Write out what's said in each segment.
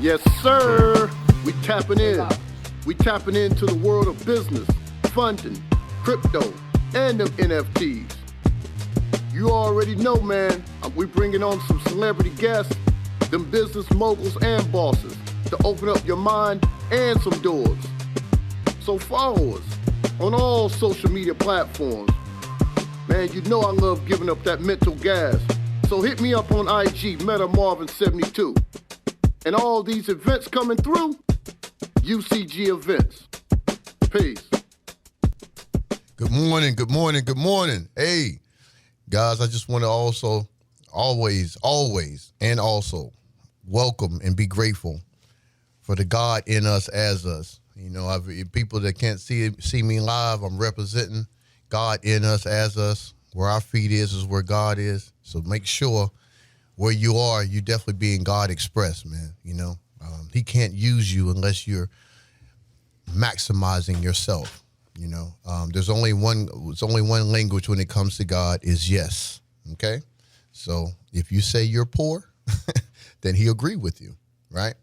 Yes, sir. We tapping in. We tapping into the world of business, funding, crypto, and them NFTs. You already know, man. We bringing on some celebrity guests, them business moguls and bosses to open up your mind and some doors. So follow us on all social media platforms. Man, you know I love giving up that mental gas. So hit me up on IG, MetaMarvin72. And all these events coming through, UCG Events. Peace. Good morning, good morning, good morning. Hey, guys, I just want to also always welcome and be grateful for the God in us as us. You know, people that can't see me live, I'm representing God in us as us. Where our feet is where God is. So make sure where you are, you definitely being God expressed, man. You know, he can't use you unless you're maximizing yourself. You know, there's only one language when it comes to God is yes. Okay. So if you say you're poor, then he'll agree with you. Right.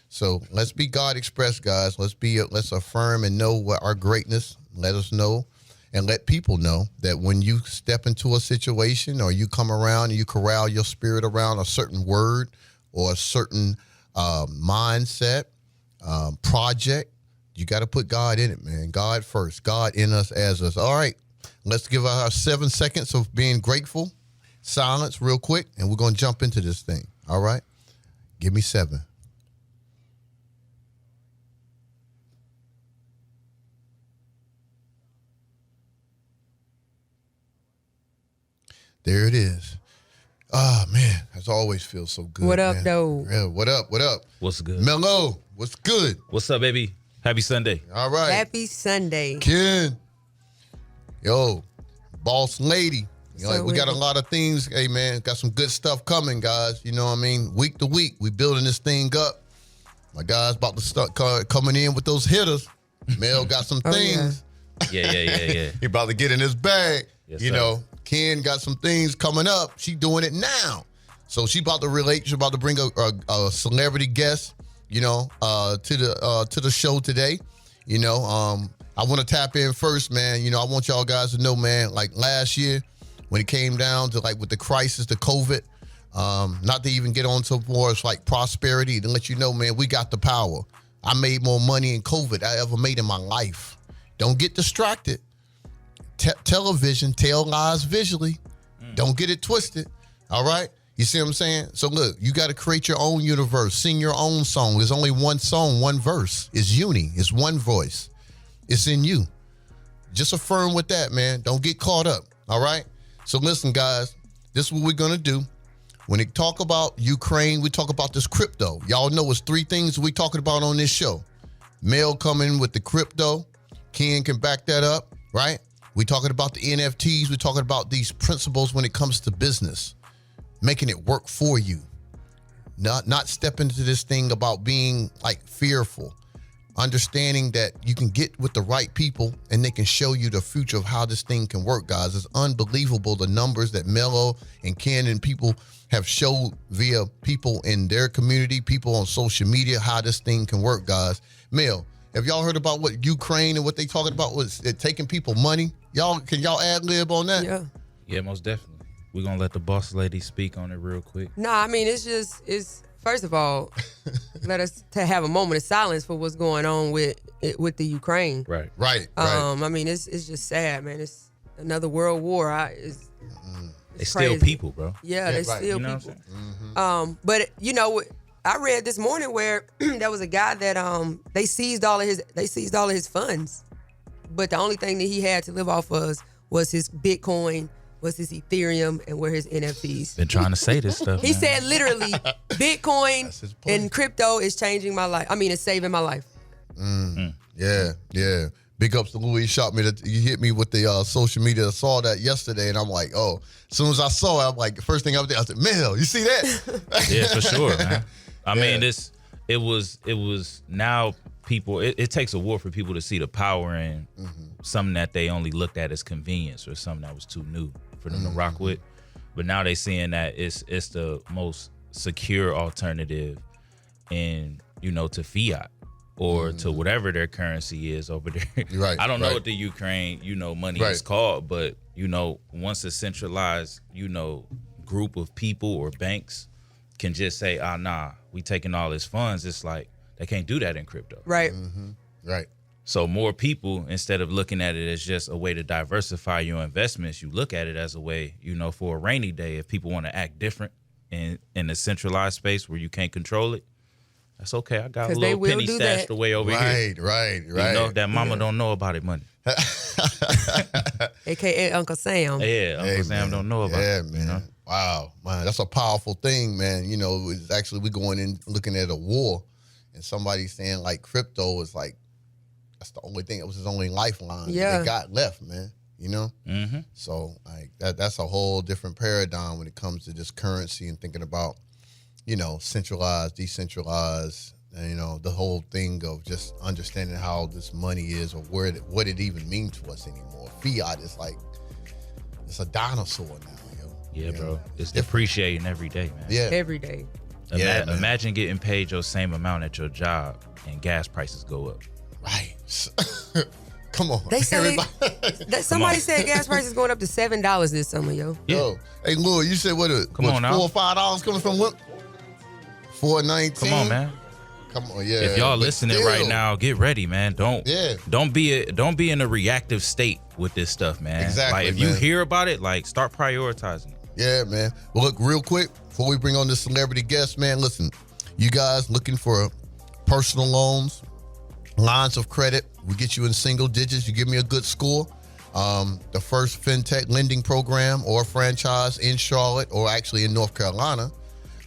So let's be God expressed, guys. Let's affirm and know what our greatness. Let us know. And let people know that when you step into a situation or you come around and you corral your spirit around a certain word or a certain mindset, project, you got to put God in it, man. God first. God in us as us. All right. Let's give our 7 seconds of being grateful. Silence real quick, and we're going to jump into this thing. All right. Give me 7. There it is. Ah, man, that always feels so good. What up, man. though? Yeah, what up? What up? What's good? Mello, what's good? What's up, baby? Happy Sunday. All right. Happy Sunday. Ken. Yo, boss lady. You know, So we got a lot of things. Hey, man, got some good stuff coming, guys. You know what I mean? Week to week, we building this thing up. My guy's about to start coming in with those hitters. Mel got some things. Yeah. He about to get in his bag. Yes, you sir. know, Ken got some things coming up. She doing it now. So she about to relate. She about to bring a celebrity guest, you know, to the show today. You know, I want to tap in first, man. You know, I want y'all guys to know, man, like last year when it came down to like with the crisis, the COVID, not to even get on to more, it's like prosperity, to let you know, man, we got the power. I made more money in COVID I ever made in my life. Don't get distracted. Television tell lies visually. Don't get it twisted. All right? You see what I'm saying? So look, you got to create your own universe. Sing your own song. There's only one song, one verse. It's uni. It's one voice. It's in you. Just affirm with that, man. Don't get caught up. All right? So listen, guys, this is what we're going to do. When they talk about Ukraine, we talk about this crypto. Y'all know it's 3 things we talking about on this show. Mel coming with the crypto. Ken can back that up, right? We talking about the NFTs. We talking about these principles when it comes to business, making it work for you. Not stepping into this thing about being like fearful, understanding that you can get with the right people and they can show you the future of how this thing can work, guys. It's unbelievable the numbers that Mello and Ken and people have showed via people in their community, people on social media, how this thing can work, guys. Mel, have y'all heard about what Ukraine and what they talking about was it taking people money? Can y'all ad-lib on that? Yeah, most definitely. We're going to let the boss lady speak on it real quick. No, I mean, it's first of all, let us to have a moment of silence for what's going on with the Ukraine. Right. I mean, it's just sad, man. It's another world war. It's They still people, bro. Yeah, they right. still You know people. what I'm saying? But you know, I read this morning where there was a guy that they seized all of his funds, but the only thing that he had to live off of was his Bitcoin, was his Ethereum, and were his NFTs. Been trying to say this stuff. He man. said literally, Bitcoin That's his point. and crypto is changing my life. I mean, it's saving my life. Yeah. Big ups to Louis. He hit me with the social media. I saw that yesterday, and I'm like, oh. As soon as I saw it, I'm like, the first thing I said, Mel, you see that? Yeah, for sure, man. I mean, it was now people, it takes a war for people to see the power in something that they only looked at as convenience or something that was too new for them to rock with. But now they seeing that it's the most secure alternative in to fiat or to whatever their currency is over there. Right, I don't know right. what the Ukraine, money Right. is called, but once a centralized, group of people or banks can just say, nah, we taking all his funds, it's like they can't do that in crypto. Right. Right. So more people, instead of looking at it as just a way to diversify your investments, you look at it as a way, for a rainy day. If people want to act different in a centralized space where you can't control it, that's okay. I got a 'Cause they little will penny do stashed that. away over here. Right. That mama don't know about it money. AKA Uncle Sam. Yeah, Uncle Hey, Sam man. don't know about Yeah, it. man. Wow, man, that's a powerful thing, man. It's actually we going in looking at a war, and somebody saying like crypto is like that's the only thing. It was his only lifeline Yeah. they got left, man. Mm-hmm. So like that's a whole different paradigm when it comes to just currency and thinking about centralized, decentralized. And, the whole thing of just understanding how this money is or what it even means to us anymore. Fiat is like it's a dinosaur now, yo. Yeah, bro. It's depreciating every day, man. Yeah. Every day. Yeah, man. Imagine getting paid your same amount at your job and gas prices go up. Right. Come on. They say everybody. somebody said gas prices going up to $7 this summer, yo. Yo. Hey, Lou, you said what? Come on now. $4 or $5 coming from what? $4.19. Come on, man. Come on, yeah. If y'all but listening still, right now, get ready, man. Don't be in a reactive state with this stuff, man. Exactly, Like if you man. hear about it, like start prioritizing it. Yeah, man. Well, look, real quick, before we bring on this celebrity guest, man, listen, you guys looking for personal loans, lines of credit, we get you in single digits, you give me a good score. The first fintech lending program or franchise in Charlotte or actually in North Carolina,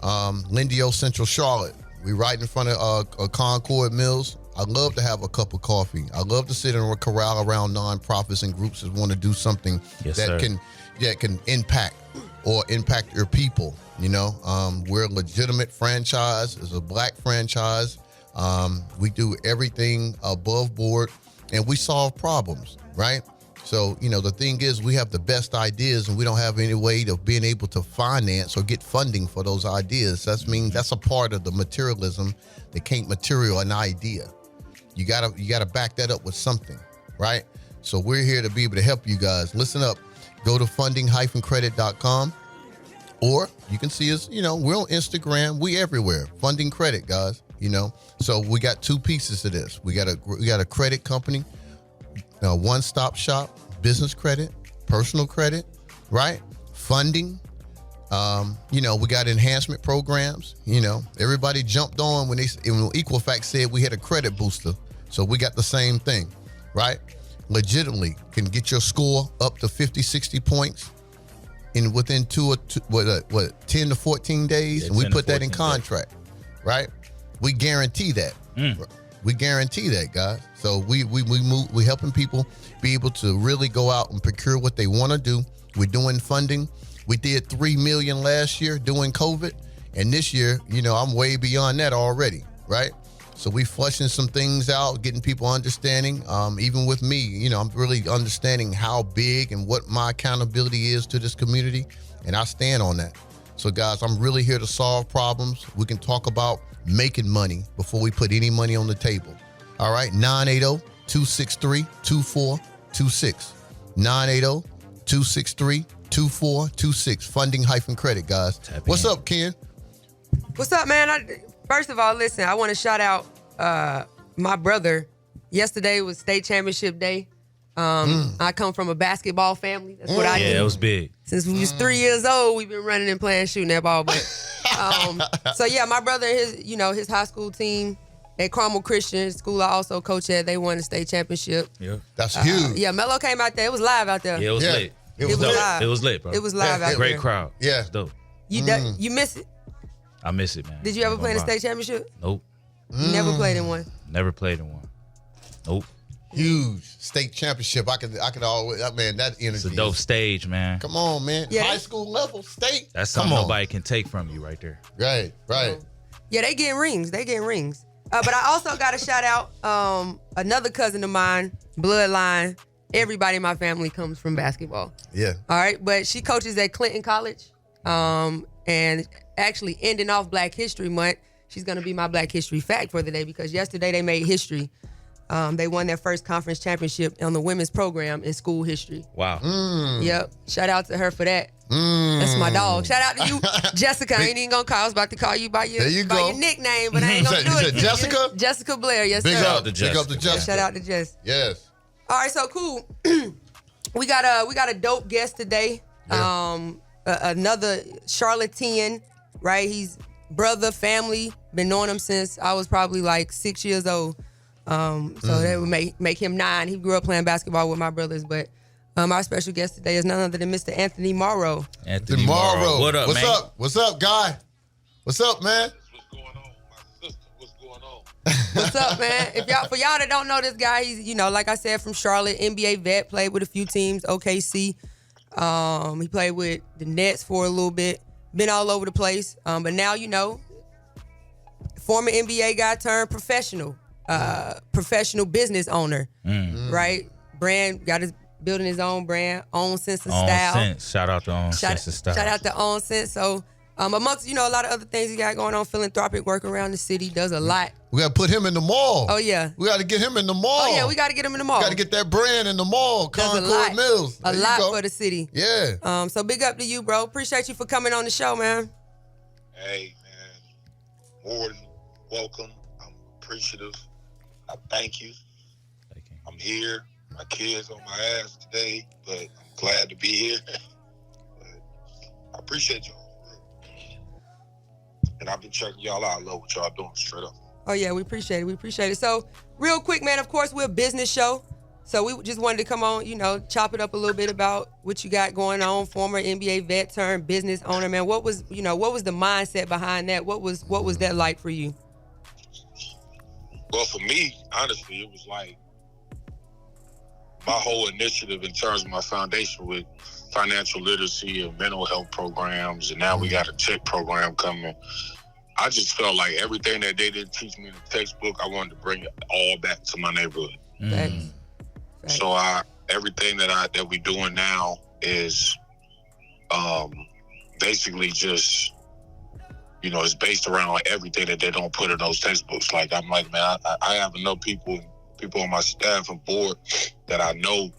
Lendio Central Charlotte. We right in front of Concord Mills. I love to have a cup of coffee. I love to sit in a corral around nonprofits and groups that want to do something Yes, that sir. can impact your people. We're a legitimate franchise. It's a black franchise. We do everything above board, and we solve problems, right? So, the thing is, we have the best ideas, and we don't have any way of being able to finance or get funding for those ideas. That's a part of the materialism. They can't material an idea. You gotta back that up with something, right? So we're here to be able to help you guys. Listen up. Go to funding-credit.com, or you can see us. We're on Instagram. We everywhere. Funding Credit, guys. So we got two pieces to this. We got a credit company. One-stop shop, business credit, personal credit, right? Funding. We got enhancement programs. Everybody jumped on when Equifax said we had a credit booster. So we got the same thing, right? Legitimately can get your score up to 50, 60 points within 10 to 14 days. Yeah, And we 10 to put that in 14 days. contract, right? We guarantee that. We guarantee that, guys. So we helping people be able to really go out and procure what they want to do. We're doing funding. We did $3 million last year doing COVID, and this year, I'm way beyond that already, right? So we flushing some things out, getting people understanding. Even with me, I'm really understanding how big and what my accountability is to this community, and I stand on that. So guys, I'm really here to solve problems. We can talk about making money before we put any money on the table. All right, 980-263-2426. 980-263-2426. Funding-credit, guys. Tap What's in. up, Ken? What's up, man? First of all, listen, I want to shout out my brother. Yesterday was state championship day. I come from a basketball family. That's what I do. Yeah, it was big. Since we was 3 years old, we've been running and playing, shooting that ball. But so yeah, my brother and his high school team at Carmel Christian school I also coach at, they won the state championship. Yeah. That's huge. Yeah, Mello came out there. It was live out there. Yeah, it was Yeah. lit. It was dope. live. It was lit, bro. It was live Yeah, out Great there. crowd. Yeah. It's dope. You miss it. I miss it, man. Did you ever Ain't play in a gonna lie. state championship? Nope. You never played in one. Never played in one. Nope. Huge state championship. I could always, man, that energy. It's a dope stage, man. Come on, man. Yeah. High school level, state. That's Come something on. nobody can take from you right there. Right. Yeah, they getting rings. But I also got to shout out another cousin of mine, bloodline. Everybody in my family comes from basketball. Yeah. All right, but she coaches at Clinton College, and actually ending off Black History Month, she's going to be my Black History fact for the day because yesterday they made history. They won their first conference championship on the women's program in school history. Wow. Yep. Shout out to her for that. That's my dog. Shout out to you, Jessica. I ain't even gonna call. I was about to call you by your nickname, but I ain't gonna do it. Jessica? Jessica Blair. Yes, Big sir. up to Jessica. Shout out to Jess. Yes. All right, so cool. we got a dope guest today. Yeah. Another Charlatan, right? He's brother, family. Been knowing him since I was probably like 6 years old. So that would make him 9. He grew up playing basketball with my brothers, but our special guest today is none other than Mr. Anthony Morrow. Anthony Morrow. What up, man? What's up, guy? What's up, man? What's going on? My sister, what's going on? What's up, man? For y'all that don't know this guy, he's, like I said, from Charlotte, NBA vet, played with a few teams, OKC. He played with the Nets for a little bit, been all over the place. But now, former NBA guy turned professional business owner, right? Brand, building his own brand, own sense of style. Sense. Shout out to own sense of style. Shout out to own sense. So amongst, a lot of other things he got going on, philanthropic work around the city, does a lot. We got to put him in the mall. Oh, yeah. We got to get him in the mall. Oh, yeah, we got to get him in the mall. Got to get that brand in the mall, Concord Mills. A lot for the city. Yeah. So big up to you, bro. Appreciate you for coming on the show, man. Hey, man. More than welcome. I'm appreciative. I thank you. I'm here. My kids on my ass today, but I'm glad to be here. But I appreciate y'all. And I've been checking y'all out. I love what y'all doing, straight up. Oh, yeah, we appreciate it. So, real quick, man, of course, we're a business show. So, we just wanted to come on, chop it up a little bit about what you got going on. Former NBA vet turned business owner, man. What was the mindset behind that? What was that like for you? Well, for me, honestly, it was like my whole initiative in terms of my foundation with financial literacy and mental health programs, and now we got a tech program coming. I just felt like everything that they didn't teach me in the textbook, I wanted to bring it all back to my neighborhood. Thanks. So everything that we doing now is basically just, it's based around like everything that they don't put in those textbooks. Like, I'm like, man, I have enough people on my staff and board that I know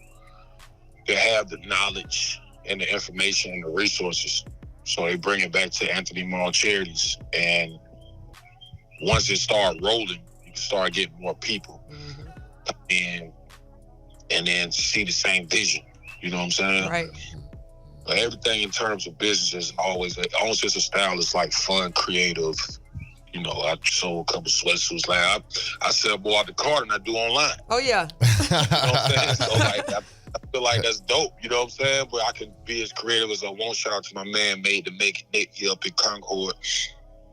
that have the knowledge and the information and the resources. So they bring it back to Anthony Morrow Charities. And once it started rolling, you can start getting more people in and then see the same vision. You know what I'm saying? Right. But everything in terms of business is always, own sense of style is like fun, creative. I sold a couple sweatsuits. Like I sell more out the cart than I do online. Oh, yeah. You know what I'm saying? So like, I feel like that's dope. You know what I'm saying? But I can be as creative as I want. Shout out to my man, Made to Make It, Nick, here up in Concord.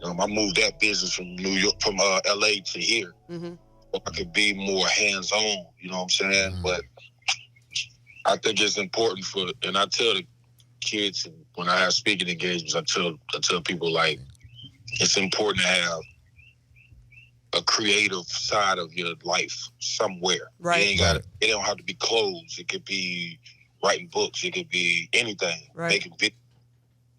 I moved that business from LA to here. So I could be more hands-on. You know what I'm saying? But I think it's important and I tell the kids when I have speaking engagements, I tell people like, it's important to have a creative side of your life somewhere. Right. It don't have to be clothes. It could be writing books. It could be anything. Right. Making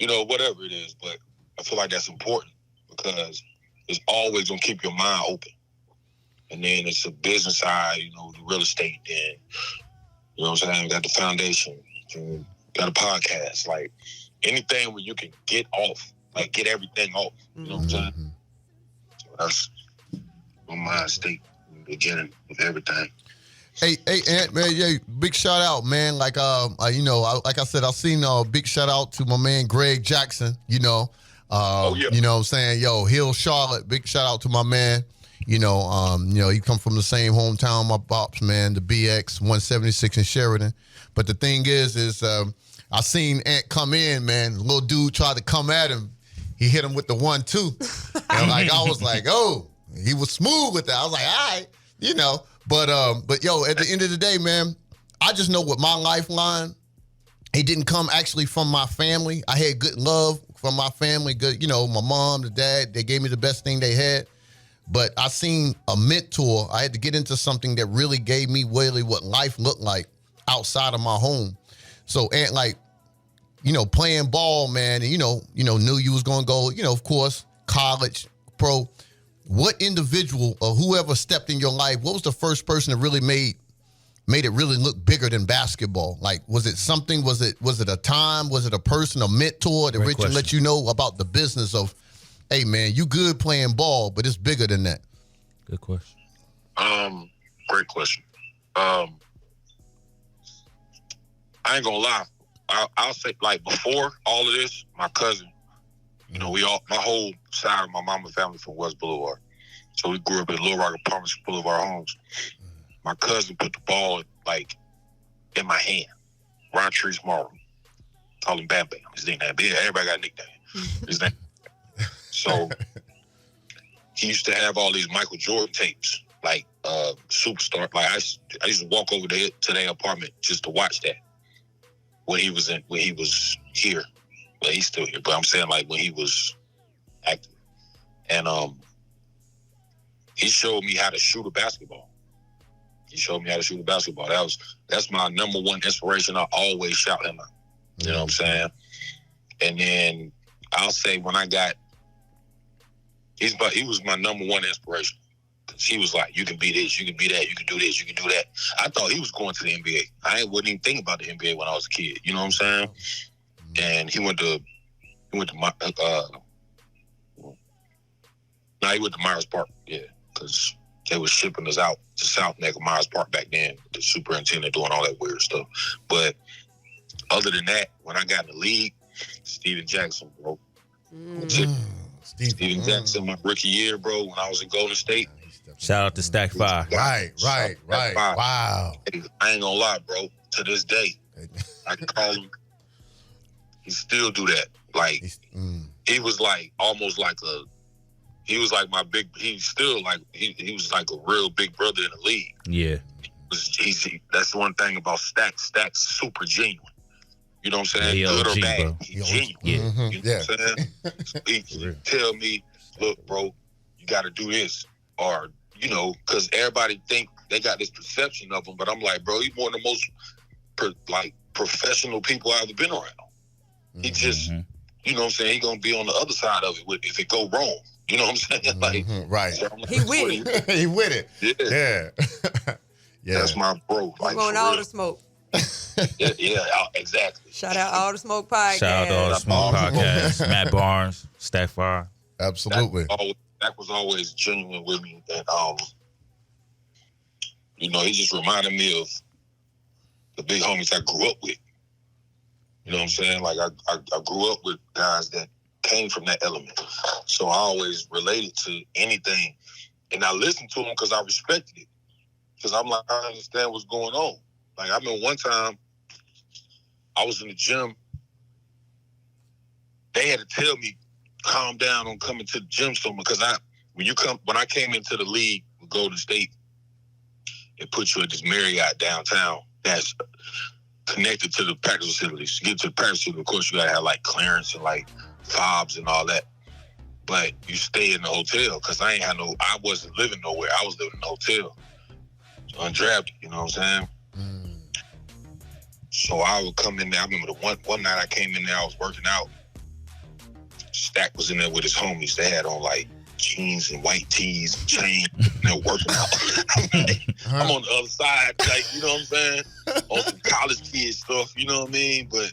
videos, whatever it is. But I feel like that's important because it's always gonna keep your mind open. And then it's a business side, the real estate. Then you know what I'm saying. Got the foundation. Got a podcast. Like anything where you can get off. Like, get everything off. You know what I'm saying? So that's my mind state in the beginning of everything. Hey, Ant, man, yeah, big shout out, man. Like, like I said, I've seen big shout out to my man Greg Jackson. You know what I'm saying? Yo, Hill Charlotte, big shout out to my man. He come from the same hometown, my bops, man, the BX 176 in Sheridan. But the thing is I seen Ant come in, man. The little dude tried to come at him. He hit him with the 1-2. And I was like, oh, he was smooth with that. I was like, all right, But yo, at the end of the day, man, I just know with my lifeline, it didn't come actually from my family. I had good love from my family, good, my mom, the dad, they gave me the best thing they had. But I seen a mentor. I had to get into something that really gave me really what life looked like outside of my home. So, and playing ball, man, and, knew you was going to go, of course, college, pro. what individual or whoever stepped in your life, what was the first person that really made it really look bigger than basketball? Like, was it something? Was it a time? Was it a person, a mentor that Great Richard question. let you know about the business of, hey man, you good playing ball, but it's bigger than that? Good question. Great question. I ain't gonna lie. I'll say, like, before all of this, my cousin, you know, my whole side of my mama's family from West Boulevard. So we grew up in Little Rock Apartments, Boulevard homes. My cousin put the ball, like, in my hand. Ron Trees Morrow. Call him Bam Bam. His nickname. Yeah, everybody got a nickname. His name. So he used to have all these Michael Jordan tapes, like Superstar. Like, I used to walk over there to their apartment just to watch that when he was here. Well, he's still here, but I'm saying, like, when he was active. And he showed me how to shoot a basketball. That's my number one inspiration. I always shout him out. You know what I'm saying? And then I'll say when I got, he was my number one inspiration. Cause he was like, you can be this, you can be that, you can do this, you can do that. I thought he was going to the NBA. I wouldn't even think about the NBA when I was a kid. You know what I'm saying? And he went to Myers Park, yeah, because they were shipping us out to South Neck of Myers Park back then, the superintendent doing all that weird stuff. But other than that, when I got in the league, Steven Jackson, bro. Steven Jackson, my rookie year, bro, when I was in Golden State. Shout out to Stack 5. Right. Wow. Hey, I ain't gonna lie, bro. To this day, I can call him. He still do that. Like, he was like almost like he was like my big. He's still like he was like a real big brother in the league. Yeah. That's the one thing about Stack. Stack's super genuine. You know what I'm saying? Yeah, Good OG, or bad, bro. he's genuine. Yeah. You know what I'm saying? He tell me, look, bro, you got to do this, or you know, because everybody think they got this perception of him, but I'm like, bro, he's one of the most professional people I've ever been around. He just, you know what I'm saying? He gonna be on the other side of it if it go wrong. You know what I'm saying? Like, right. So like, He with it. He with it. Yeah. Yeah. That's my bro. We Like, want for all real. the smoke. Yeah, exactly. Shout out All the Smoke podcast. Shout out to All the Smoke Podcast. Matt Barnes, Stack 5. Absolutely. That was always genuine with me, and you know, he just reminded me of the big homies I grew up with. You know what I'm saying? Like, I grew up with guys that came from that element, so I always related to anything, and I listened to them because I respected it. Because I'm like, I understand what's going on. Like, I remember one time I was in the gym. They had to tell me, calm down on coming to the gym so much. Because when I came into the league with Golden State, it put you at this Marriott downtown that's connected to the practice facilities. To get to the practice facility, of course, you got to have, like, clearance and, like, fobs and all that. But you stay in the hotel because I wasn't living nowhere. I was living in a hotel. Undrafted, you know what I'm saying? So I would come in there. I remember the one night I came in there, I was working out. Stack was in there with his homies. They had on, like, jeans and white tees and chains, and they're working out. I'm on the other side, like, you know what I'm saying? On some college kid stuff, you know what I mean? But,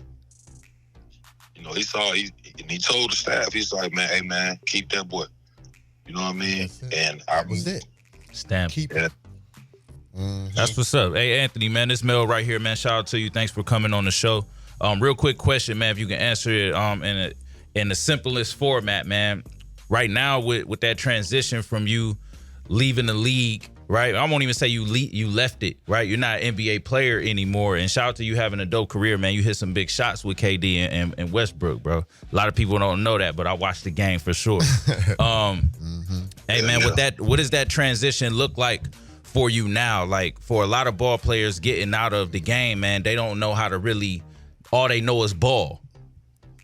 you know, he told the staff, he's like, man, hey, man, keep that boy. You know what I mean? And That was it. Stamp. Keep yeah. it. That's what's up. Hey, Anthony, man, this Mel right here, man. Shout out to you. Thanks for coming on the show. Real quick question, man, if you can answer it in the simplest format, man. Right now, with that transition from you leaving the league, right? I won't even say you left it, right? You're not an NBA player anymore. And shout out to you having a dope career, man. You hit some big shots with KD and Westbrook, bro. A lot of people don't know that, but I watched the game for sure. Hey, man, what does that transition look like for you now? Like, for a lot of ball players getting out of the game, man, they don't know how to really, all they know is ball.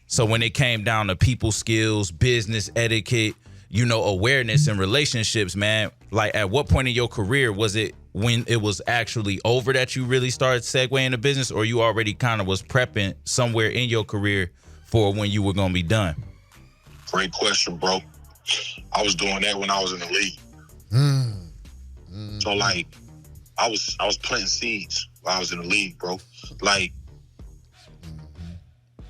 So when it came down to people skills, business etiquette, you know, awareness and relationships, man, like, at what point in your career was it when it was actually over that you really started segueing into business, or you already kind of was prepping somewhere in your career for when you were going to be done? Great question, bro. I was doing that when I was in the league. So like, I was planting seeds while I was in the league, bro. Like,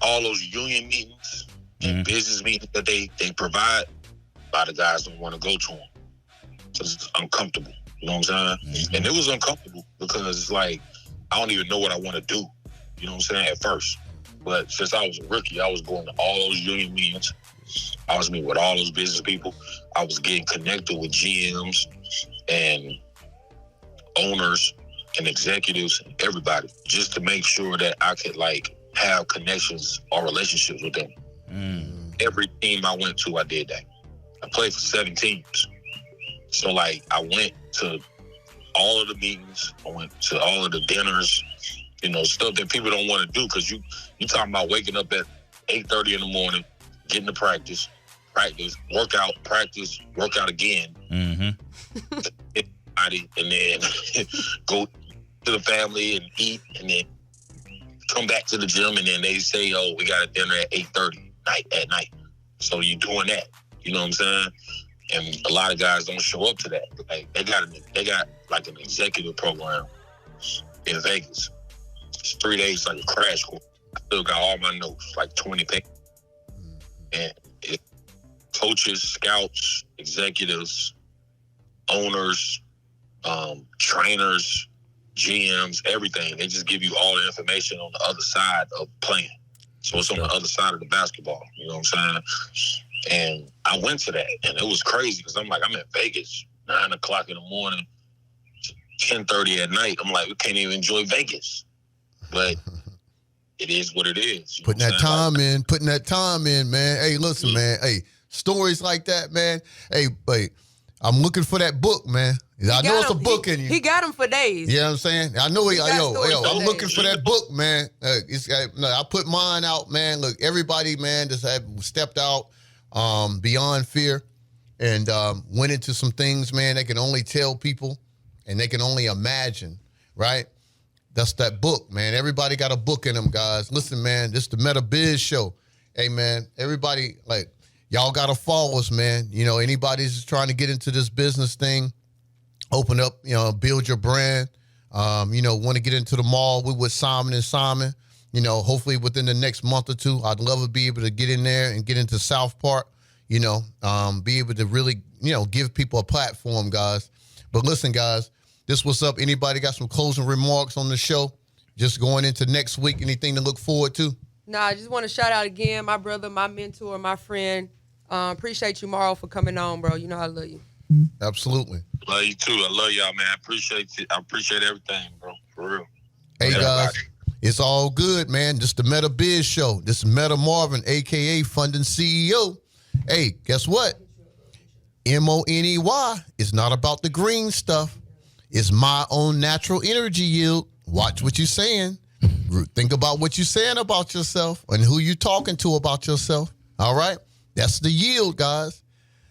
all those union meetings and business meetings that they provide, a lot of guys don't want to go to them because it's uncomfortable. You know what I'm saying? And it was uncomfortable because it's like, I don't even know what I want to do. You know what I'm saying? At first. But since I was a rookie, I was going to all those union meetings. I was meeting with all those business people. I was getting connected with GMs and owners and executives and everybody just to make sure that I could like have connections or relationships with them. Every team I went to, I did that. I played for 7 teams. So like I went to all of the meetings, I went to all of the dinners, you know, stuff that people don't want to do because you talking about waking up at 8:30 in the morning, getting to practice, work out again. And then go to the family and eat and then come back to the gym and then they say, oh, we got a dinner at 8:30 at night. So you're doing that. You know what I'm saying? And a lot of guys don't show up to that. Like they got like an executive program in Vegas. It's 3 days, like a crash course. I still got all my notes, like 20 pages. And coaches, scouts, executives, owners, trainers, GMs, everything. They just give you all the information on the other side of playing. So it's on the other side of the basketball. You know what I'm saying? And I went to that, and it was crazy because I'm like, I'm in Vegas, 9 o'clock in the morning, 10:30 at night. I'm like, we can't even enjoy Vegas. But it is what it is. Putting that time in, man. Hey, listen, man. Hey, stories like that, man. Hey, I'm looking for that book, man. I know it's a book in you. He got them for days. You know what I'm saying? I know I'm looking for that book, man. I put mine out, man. Look, everybody, man, just have stepped out beyond fear and went into some things, man, they can only tell people and they can only imagine, right? That's that book, man. Everybody got a book in them, guys. Listen, man, this is the Meta Biz Show. Hey, man, everybody, like, y'all got to follow us, man. You know, anybody's trying to get into this business thing, open up, you know, build your brand, you know, want to get into the mall. We with Simon and Simon, you know, hopefully within the next month or two. I'd love to be able to get in there and get into South Park, you know, be able to really, you know, give people a platform, guys. But listen, guys, this what's up. Anybody got some closing remarks on the show? Just going into next week, anything to look forward to? Nah, I just want to shout out again, my brother, my mentor, my friend. Appreciate you, Morrow, for coming on, bro. You know I love you. Absolutely. Love you too. I love y'all, man. I appreciate it. I appreciate everything, bro. For real. Hey, guys, it's all good, man. This is the Meta Biz Show. This is Meta Marvin, a.k.a. Funding CEO. Hey, guess what? Money is not about the green stuff. It's my own natural energy yield. Watch what you're saying. Think about what you're saying about yourself and who you're talking to about yourself. All right? That's the yield, guys.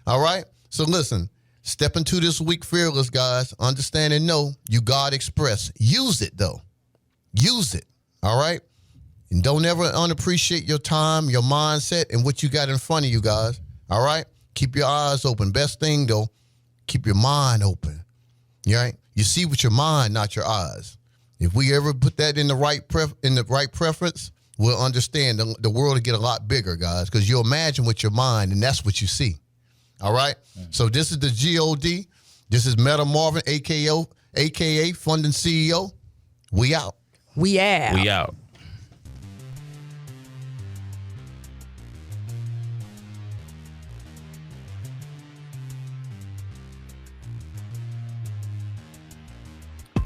All right? So listen, step into this week fearless, guys. Understand and know you God express. Use it, though. Use it. All right? And don't ever unappreciate your time, your mindset, and what you got in front of you, guys. All right? Keep your eyes open. Best thing, though, keep your mind open. All right? You see with your mind, not your eyes. If we ever put that in the right preference, we'll understand the world will get a lot bigger, guys, because you imagine with your mind, and that's what you see. All right? So this is the GOD. This is Meta Marvin, a.k.a. Funding CEO. We out. We out. We out.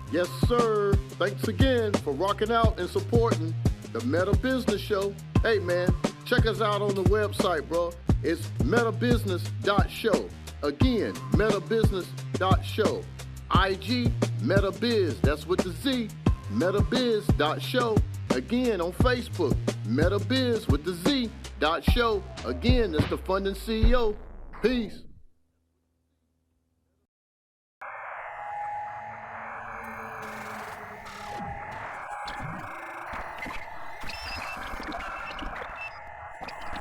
Yes, sir. Thanks again for rocking out and supporting the Meta Business Show. Hey, man, check us out on the website, bro. It's metabusiness.show. Again, metabusiness.show. IG, MetaBiz. That's with the Z. metabiz.show. Again, on Facebook, MetaBiz with the Z.show. Again, that's the Funding CEO. Peace.